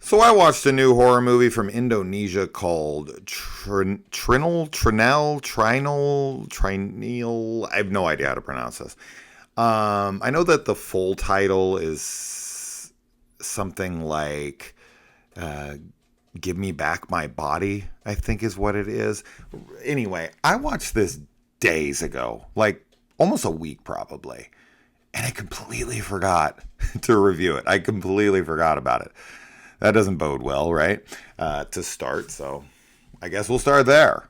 So I watched a new horror movie from Indonesia called Trinil. I have no idea how to pronounce this. I know that the full title is something like Give Me Back My Body, I think is what it is. Anyway, I watched this days ago, like almost a week probably, and I completely forgot to review it. I completely forgot about it. That doesn't bode well, right? To start, so I guess we'll start there.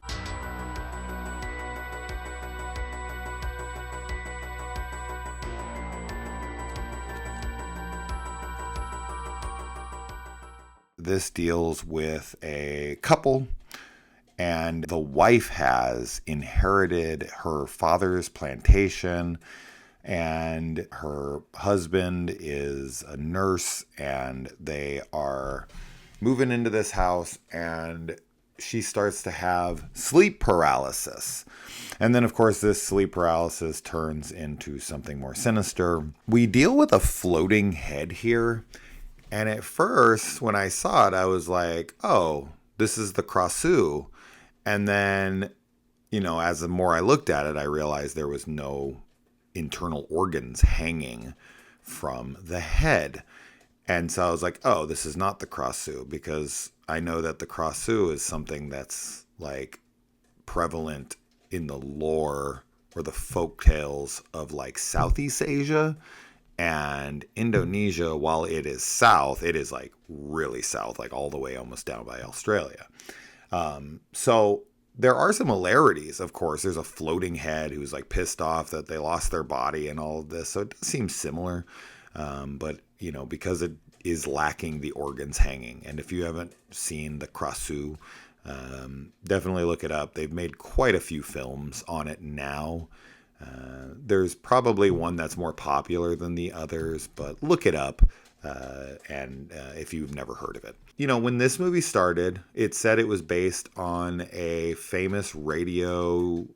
This deals with a couple, and the wife has inherited her father's plantation, and her husband is a nurse, and they are moving into this house, and she starts to have sleep paralysis. And then, of course, this sleep paralysis turns into something more sinister. We deal with a floating head here. And at first, when I saw it, I was like, oh, this is the Krasue. And then, as the more I looked at it, I realized there was no internal organs hanging from the head. And so I was like, oh, this is not the Krasue, because I know that the Krasue is something that's like prevalent in the lore or the folk tales of like Southeast Asia. And Indonesia, while it is south, it is like really south, like all the way almost down by Australia. So there are similarities, of course. There's a floating head who's like pissed off that they lost their body and all of this. So it does seem similar. But, because it is lacking the organs hanging. And if you haven't seen the Krasue, definitely look it up. They've made quite a few films on it now. There's probably one that's more popular than the others, but look it up. And if you've never heard of it. When this movie started, it said it was based on a famous radio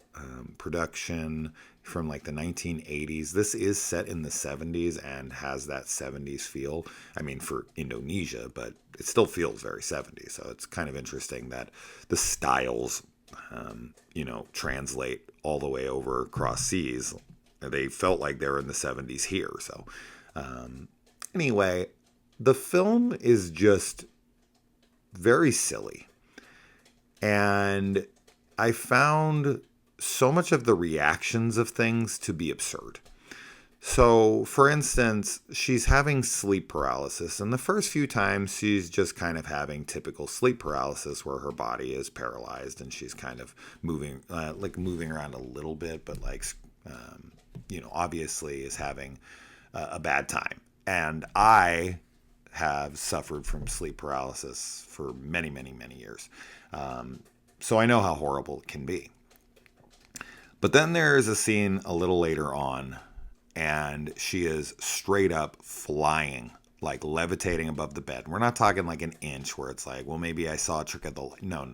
production from like the 1980s. This is set in the 70s and has that 70s feel. I mean, for Indonesia, but it still feels very 70s. So it's kind of interesting that the styles, translate all the way over across seas. They felt like they were in the 70s here. So, anyway, the film is just very silly. And I found so much of the reactions of things to be absurd. So, for instance, she's having sleep paralysis, and the first few times she's just kind of having typical sleep paralysis where her body is paralyzed and she's kind of moving around a little bit, but obviously is having a bad time. And I have suffered from sleep paralysis for many, many, many years. So I know how horrible it can be. But then there is a scene a little later on, and she is straight up flying, like levitating above the bed. We're not talking like an inch where it's like, well, maybe I saw a trick of the light. No.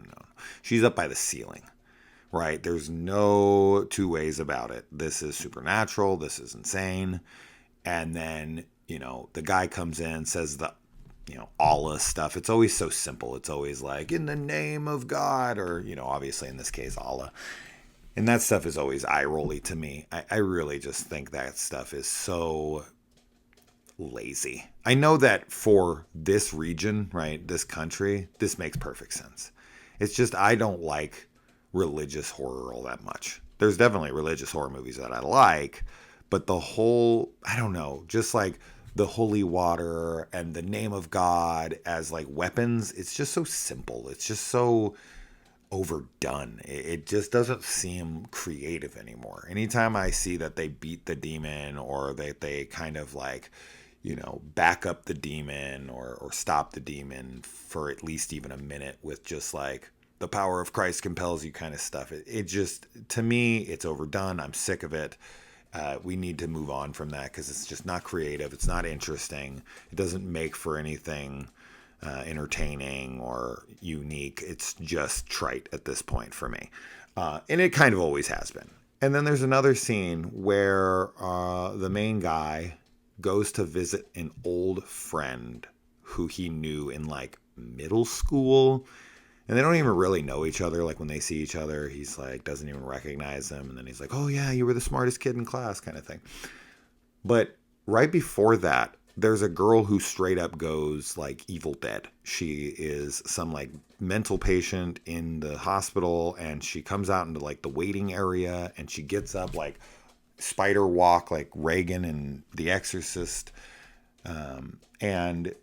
She's up by the ceiling, right? There's no two ways about it. This is supernatural. This is insane. And then, the guy comes in, says the, Allah stuff. It's always so simple. It's always like, in the name of God, or, obviously in this case, Allah. And that stuff is always eye-rolly to me. I really just think that stuff is so lazy. I know that for this region, right, this country, this makes perfect sense. It's just I don't like religious horror all that much. There's definitely religious horror movies that I like, but the whole, I don't know, just like the holy water and the name of God as like weapons, it's just so simple. It's just so overdone. It just doesn't seem creative anymore. Anytime I see that they beat the demon or that they kind of like, back up the demon or stop the demon for at least even a minute with just like the power of Christ compels you kind of stuff. It just, to me, it's overdone. I'm sick of it. We need to move on from that because it's just not creative. It's not interesting. It doesn't make for anything entertaining or unique. It's just trite at this point for me. And it kind of always has been. And then there's another scene where the main guy goes to visit an old friend who he knew in like middle school. And they don't even really know each other. Like when they see each other, he's like, doesn't even recognize them. And then he's like, oh yeah, you were the smartest kid in class kind of thing. But right before that, there's a girl who straight up goes like Evil Dead. She is some like mental patient in the hospital, and she comes out into like the waiting area, and she gets up like spider walk like Reagan in The Exorcist. And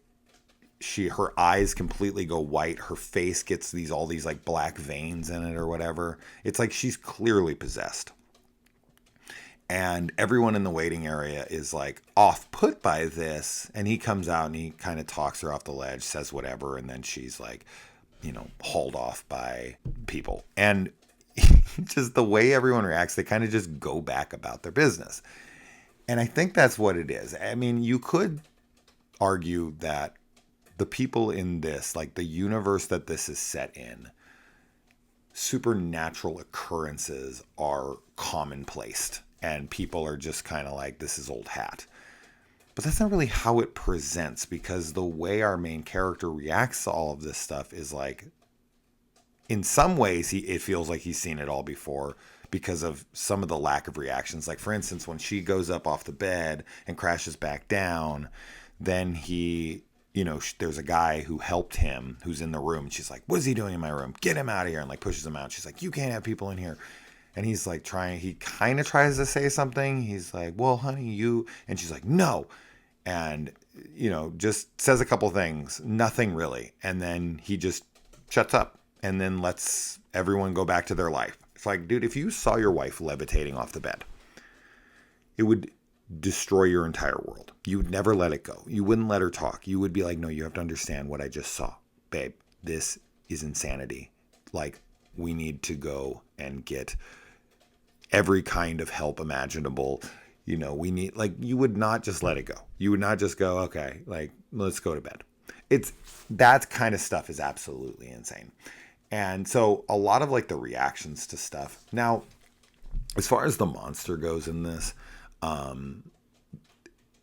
her eyes completely go white. Her face gets all these like black veins in it or whatever. It's like she's clearly possessed. And everyone in the waiting area is like off put by this. And he comes out and he kind of talks her off the ledge, says whatever. And then she's like, hauled off by people. And just the way everyone reacts, they kind of just go back about their business. And I think that's what it is. I mean, you could argue that the people in this, like the universe that this is set in, supernatural occurrences are commonplace. And people are just kind of like, this is old hat. But that's not really how it presents, because the way our main character reacts to all of this stuff is like, in some ways, it feels like he's seen it all before because of some of the lack of reactions. Like, for instance, when she goes up off the bed and crashes back down, then there's a guy who helped him who's in the room. And she's like, what is he doing in my room? Get him out of here. And like pushes him out. She's like, you can't have people in here. And he's like he kind of tries to say something. He's like, well, honey, you, and she's like, no. And, just says a couple things, nothing really. And then he just shuts up and then lets everyone go back to their life. It's like, dude, if you saw your wife levitating off the bed, it would destroy your entire world. You would never let it go. You wouldn't let her talk. You would be like, no, you have to understand what I just saw. Babe, this is insanity. Like, we need to go and get every kind of help imaginable. We need, like, you would not just let it go. You would not just go, okay, like, let's go to bed. That kind of stuff is absolutely insane. And so a lot of like the reactions to stuff. Now, as far as the monster goes in this,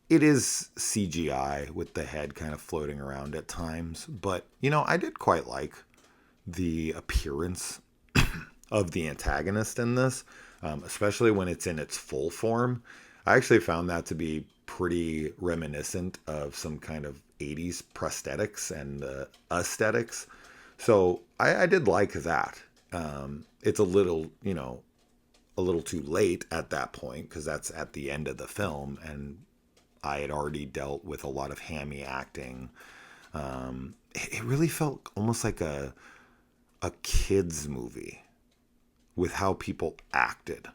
it is CGI with the head kind of floating around at times. But, I did quite like the appearance of the antagonist in this, especially when it's in its full form. I actually found that to be pretty reminiscent of some kind of 80s prosthetics and aesthetics. So I did like that. It's a little too late at that point, because that's at the end of the film, and I had already dealt with a lot of hammy acting. It really felt almost like a kid's movie with how people acted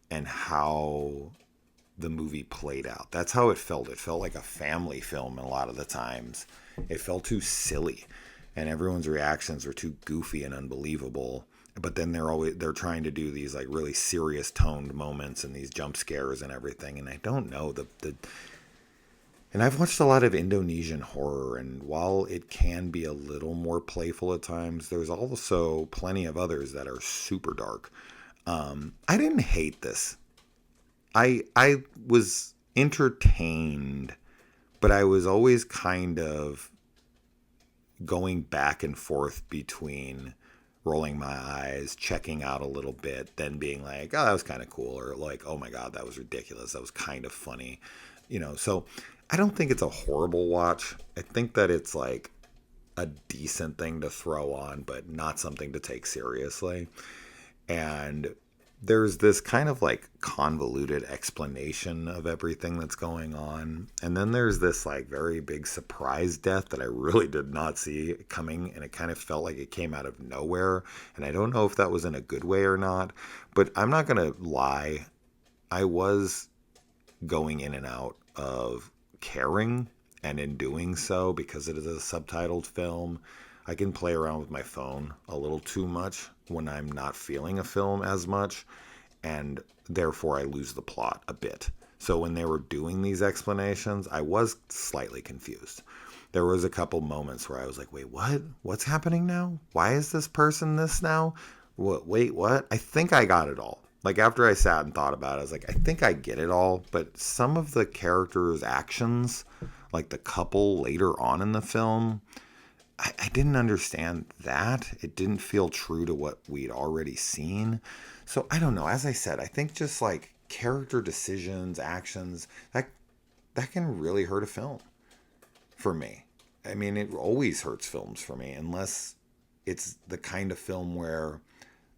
and how the movie played out. That's how it felt. It felt like a family film a lot of the times. It felt too silly, and everyone's reactions were too goofy and unbelievable. But then they're trying to do these like really serious toned moments and these jump scares and everything. And I don't know and I've watched a lot of Indonesian horror, and while it can be a little more playful at times, there's also plenty of others that are super dark. I didn't hate this. I was entertained, but I was always kind of going back and forth between rolling my eyes, checking out a little bit, then being like, oh, that was kind of cool, or like, oh my God, that was ridiculous. That was kind of funny. So I don't think it's a horrible watch. I think that it's like a decent thing to throw on, but not something to take seriously. And there's this kind of like convoluted explanation of everything that's going on. And then there's this like very big surprise death that I really did not see coming. And it kind of felt like it came out of nowhere. And I don't know if that was in a good way or not, but I'm not going to lie. I was going in and out of caring, and in doing so, because it is a subtitled film, I can play around with my phone a little too much when I'm not feeling a film as much, and therefore I lose the plot a bit. So when they were doing these explanations, I was slightly confused. There was a couple moments where I was like, wait, what? What's happening now? Why is this person this now? Wait, what? I think I got it all. Like, after I sat and thought about it, I was like, I think I get it all. But some of the characters' actions, like the couple later on in the film, I didn't understand that. It didn't feel true to what we'd already seen. So I don't know. As I said, I think just like character decisions, actions, that can really hurt a film for me. I mean, it always hurts films for me unless it's the kind of film where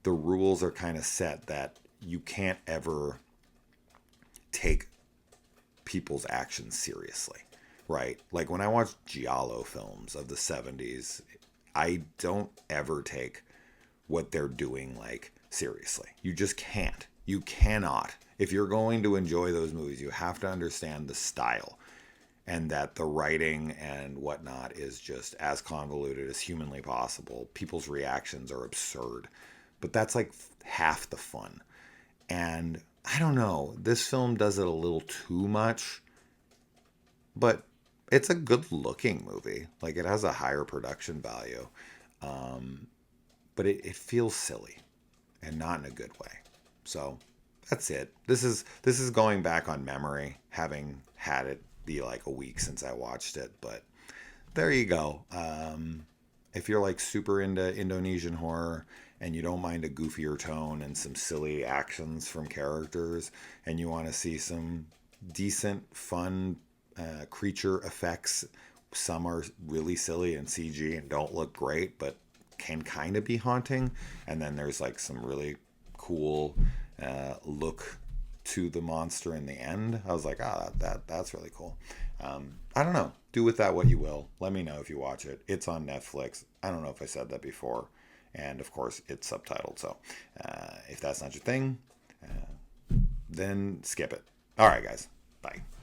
the rules are kind of set that you can't ever take people's actions seriously, right? Like when I watch giallo films of the 70s, I don't ever take what they're doing like seriously. You just can't. You cannot. If you're going to enjoy those movies, you have to understand the style and that the writing and whatnot is just as convoluted as humanly possible. People's reactions are absurd, but that's like half the fun. And I don't know, this film does it a little too much, but it's a good looking movie. Like it has a higher production value, but it feels silly and not in a good way. So that's it. This is going back on memory, having had it be like a week since I watched it, but there you go. If you're like super into Indonesian horror and you don't mind a goofier tone and some silly actions from characters, and you want to see some decent, fun creature effects, some are really silly and CG and don't look great, but can kind of be haunting. And then there's like some really cool look to the monster in the end. I was like, that's really cool. I don't know. Do with that what you will. Let me know if you watch it. It's on Netflix. I don't know if I said that before. And of course, it's subtitled. So if that's not your thing, then skip it. All right, guys. Bye.